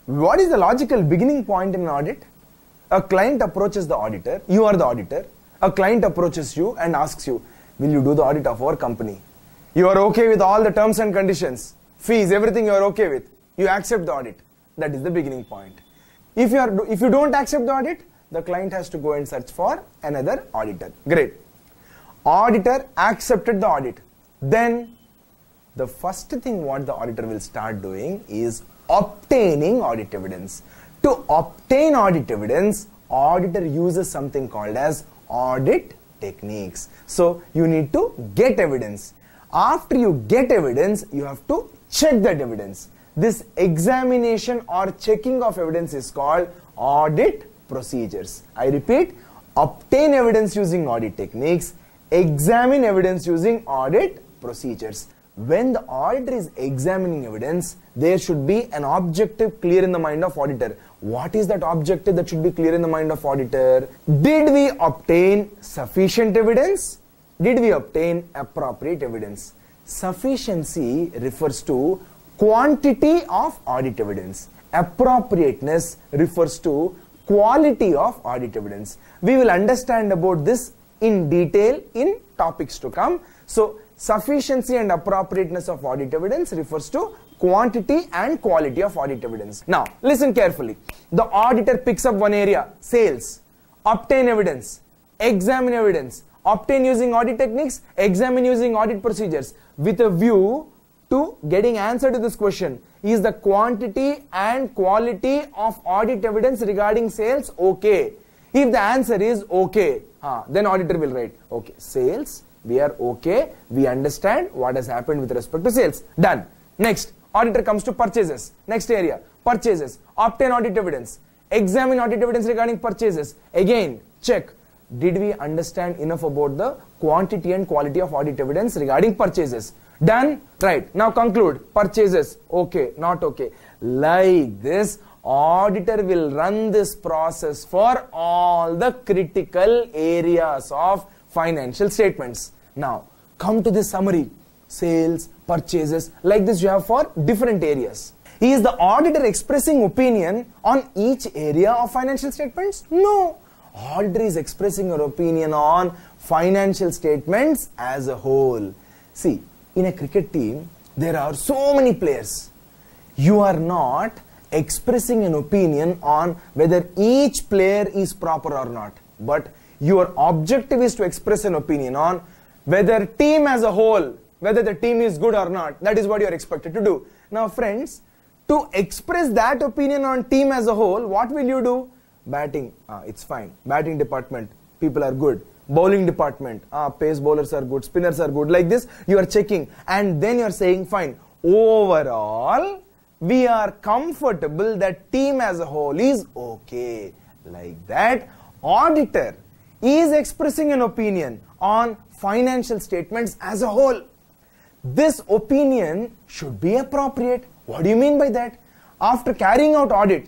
What is the logical beginning point in an audit? A client approaches the auditor, you are the auditor. A client approaches you and asks you, will you do the audit of our company? You are okay with all the terms and conditions, fees, everything you are okay with. You accept the audit. That is the beginning point. If you don't accept the audit, the client has to go and search for another auditor. Great. Auditor accepted the audit. Then the first thing what the auditor will start doing is obtaining audit evidence. To obtain audit evidence, auditor uses something called as audit techniques. So you need to get evidence. After you get evidence, you have to check that evidence. This examination or checking of evidence is called audit procedures. I repeat, obtain evidence using audit techniques, examine evidence using audit procedures. When the auditor is examining evidence, there should be an objective clear in the mind of auditor. What is that objective that should be clear in the mind of auditor? Did we obtain sufficient evidence? Did we obtain appropriate evidence? Sufficiency refers to quantity of audit evidence. Appropriateness refers to quality of audit evidence. We will understand about this in detail in topics to come. So, sufficiency and appropriateness of audit evidence refers to quantity and quality of audit evidence. Now, listen carefully. The auditor picks up one area, sales, obtain evidence, examine evidence, obtain using audit techniques, examine using audit procedures, with a view to getting answer to this question. Is the quantity and quality of audit evidence regarding sales okay? If the answer is okay, then auditor will write, okay, sales, we are okay, we understand what has happened with respect to sales. Done. Next, auditor comes to purchases. Next area, purchases, obtain audit evidence, examine audit evidence regarding purchases. Again, check. Did we understand enough about the quantity and quality of audit evidence regarding purchases? Done? Right. Now conclude. Purchases, okay, not okay. Like this, auditor will run this process for all the critical areas of financial statements. Now, come to this summary. Sales, purchases, like this you have for different areas. Is the auditor expressing opinion on each area of financial statements? No. Auditor is expressing your opinion on financial statements as a whole. See, in a cricket team, there are so many players. You are not expressing an opinion on whether each player is proper or not. But your objective is to express an opinion on whether team as a whole, whether the team is good or not. That is what you are expected to do. Now friends, to express that opinion on team as a whole, what will you do? Batting, it's fine. Batting department, people are good. Bowling department, pace bowlers are good, spinners are good. Like this, you are checking and then you are saying, fine, overall, we are comfortable that team as a whole is okay. Like that, auditor is expressing an opinion on financial statements as a whole. This opinion should be appropriate. What do you mean by that? After carrying out audit,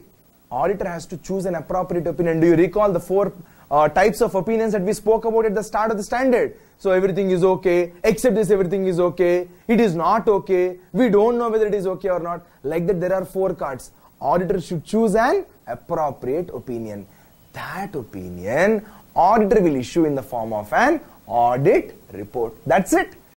auditor has to choose an appropriate opinion. Do you recall the four types of opinions that we spoke about at the start of the standard? So everything is okay, except this everything is okay, it is not okay, we don't know whether it is okay or not. Like that there are four cards. Auditor should choose an appropriate opinion. That opinion, auditor will issue in the form of an audit report. That's it.